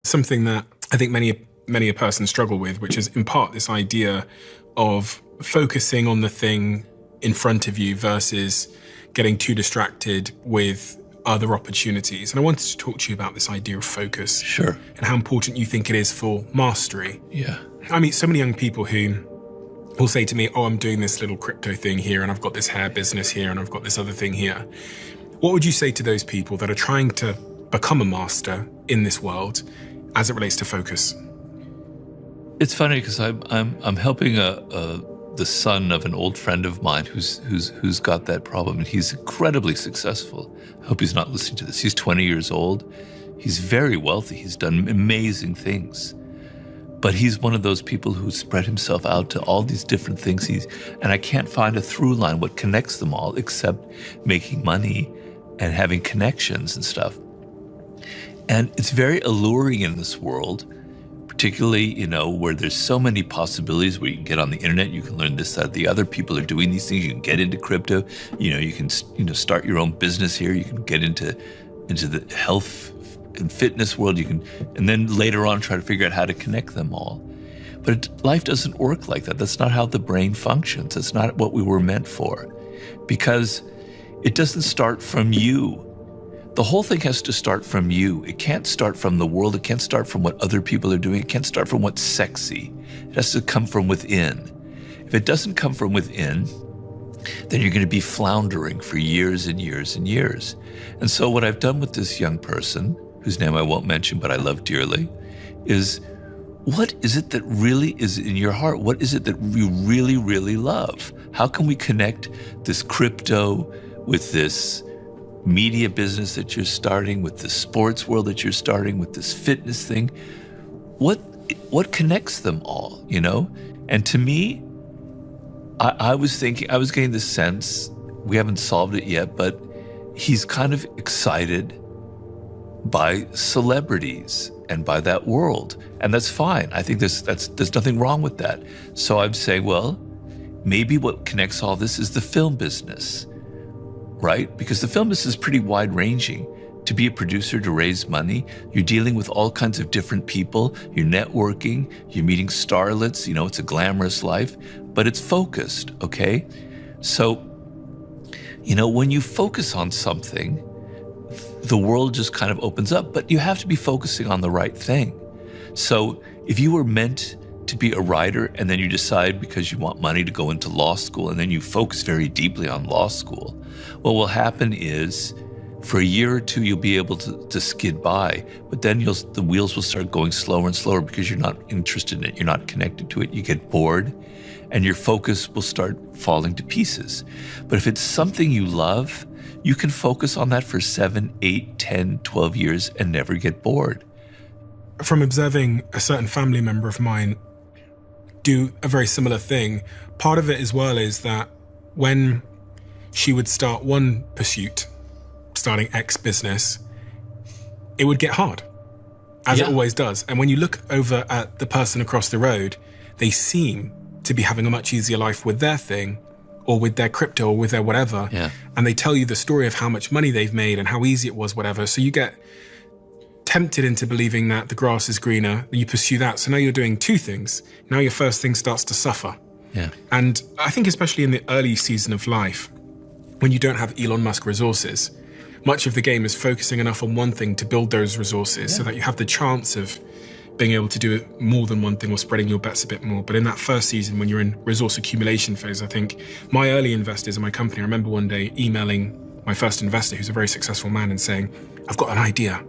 something that I think many a person struggle with, which is in part this idea of focusing on the thing in front of you versus getting too distracted with other opportunities. And I wanted to talk to you about this idea of focus. Sure. And how important you think it is for mastery. Yeah. I meet so many young people who will say to me, oh, I'm doing this little crypto thing here, and I've got this hair business here, and I've got this other thing here. What would you say to those people that are trying to become a master in this world as it relates to focus? It's funny because I'm helping the son of an old friend of mine who's got that problem, and he's incredibly successful. I hope he's not listening to this. He's 20 years old. He's very wealthy. He's done amazing things. But he's one of those people who spread himself out to all these different things. And I can't find a through line, what connects them all, except making money and having connections and stuff. And it's very alluring in this world, particularly, where there's so many possibilities, where you can get on the internet, you can learn this, that, the other people are doing these things. You can get into crypto, you can, start your own business here. You can get into the health and fitness world. You can, and then later on try to figure out how to connect them all. But life doesn't work like that. That's not how the brain functions. That's not what we were meant for, because it doesn't start from you. The whole thing has to start from you. It can't start from the world. It can't start from what other people are doing. It can't start from what's sexy. It has to come from within. If it doesn't come from within, then you're going to be floundering for years and years and years. And so what I've done with this young person, whose name I won't mention, but I love dearly, is what is it that really is in your heart? What is it that you really, really love? How can we connect this crypto with this media business that you're starting, with the sports world that you're starting, with this fitness thing? What connects them all, And to me, I was getting this sense, we haven't solved it yet, but he's kind of excited by celebrities and by that world. And that's fine. I think there's nothing wrong with that. So I'm saying, well, maybe what connects all this is the film business, right? Because the film business is pretty wide-ranging. To be a producer, to raise money, you're dealing with all kinds of different people, you're networking, you're meeting starlets, it's a glamorous life, but it's focused, okay? So, when you focus on something, the world just kind of opens up, but you have to be focusing on the right thing. So if you were meant to be a writer and then you decide because you want money to go into law school and then you focus very deeply on law school, what will happen is for a year or two, you'll be able to skid by, but then the wheels will start going slower and slower because you're not interested in it, you're not connected to it, you get bored, and your focus will start falling to pieces. But if it's something you love, you can focus on that for 7, 8, 10, 12 years and never get bored. From observing a certain family member of mine do a very similar thing, part of it as well is that when she would start one pursuit, starting X business, it would get hard, as it always does. And when you look over at the person across the road, they seem to be having a much easier life with their thing, or with their crypto, or with their whatever. Yeah. And they tell you the story of how much money they've made and how easy it was, whatever. So you get tempted into believing that the grass is greener, you pursue that. So now you're doing two things. Now your first thing starts to suffer. Yeah. And I think especially in the early season of life, when you don't have Elon Musk resources, much of the game is focusing enough on one thing to build those resources so that you have the chance of being able to do it more than one thing or spreading your bets a bit more. But in that first season, when you're in resource accumulation phase, I think my early investors in my company, I remember one day emailing my first investor, who's a very successful man, and saying, I've got an idea.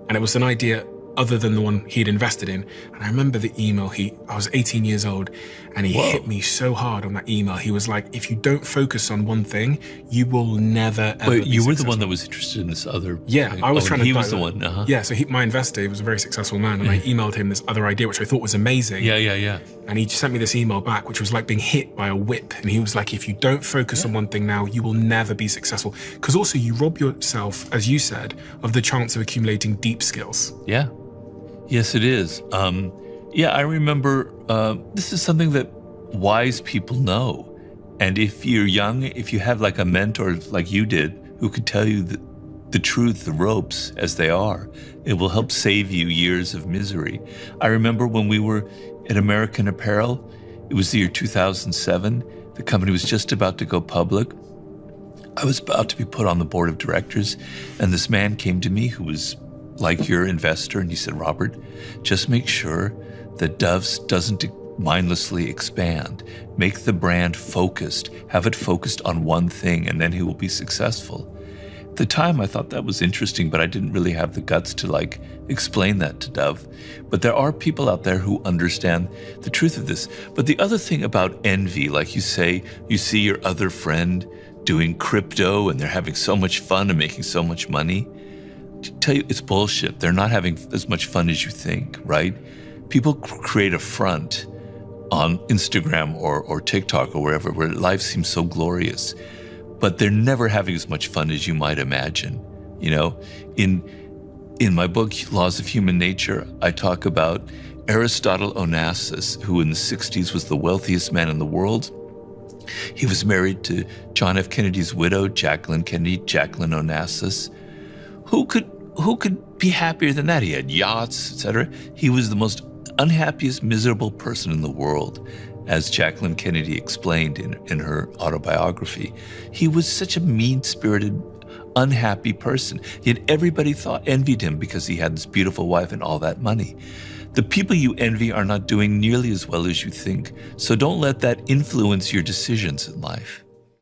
And it was an idea other than the one he'd invested in. And I remember the email, I was 18 years old, and he hit me so hard on that email. He was like, if you don't focus on one thing, you will never, ever Wait, you be were successful. the one that was interested in this other Yeah, I was trying to... He was the one, Yeah, so my investor, he was a very successful man, and I emailed him this other idea, which I thought was amazing. Yeah. And he sent me this email back, which was like being hit by a whip. And he was like, if you don't focus on one thing now, you will never be successful. Because also you rob yourself, as you said, of the chance of accumulating deep skills. Yeah. Yes, it is. I remember this is something that wise people know. And if you're young, if you have like a mentor like you did, who could tell you the truth, the ropes as they are. It will help save you years of misery. I remember when we were at American Apparel, it was the year 2007. The company was just about to go public. I was about to be put on the board of directors, and this man came to me who was like your investor, and he said, Robert, just make sure that Dove's doesn't mindlessly expand. Make the brand focused. Have it focused on one thing, and then he will be successful. At the time, I thought that was interesting, but I didn't really have the guts to explain that to Dove. But there are people out there who understand the truth of this. But the other thing about envy, like you say, you see your other friend doing crypto and they're having so much fun and making so much money. To tell you, it's bullshit. They're not having as much fun as you think, right? People create a front on Instagram or TikTok or wherever, where life seems so glorious, but they're never having as much fun as you might imagine. You know, in my book, Laws of Human Nature, I talk about Aristotle Onassis, who in the 60s was the wealthiest man in the world. He was married to John F. Kennedy's widow, Jacqueline Kennedy, Jacqueline Onassis. Who could be happier than that? He had yachts, etc. He was the most unhappiest, miserable person in the world, as Jacqueline Kennedy explained in her autobiography. He was such a mean-spirited, unhappy person. Yet everybody envied him because he had this beautiful wife and all that money. The people you envy are not doing nearly as well as you think, so don't let that influence your decisions in life.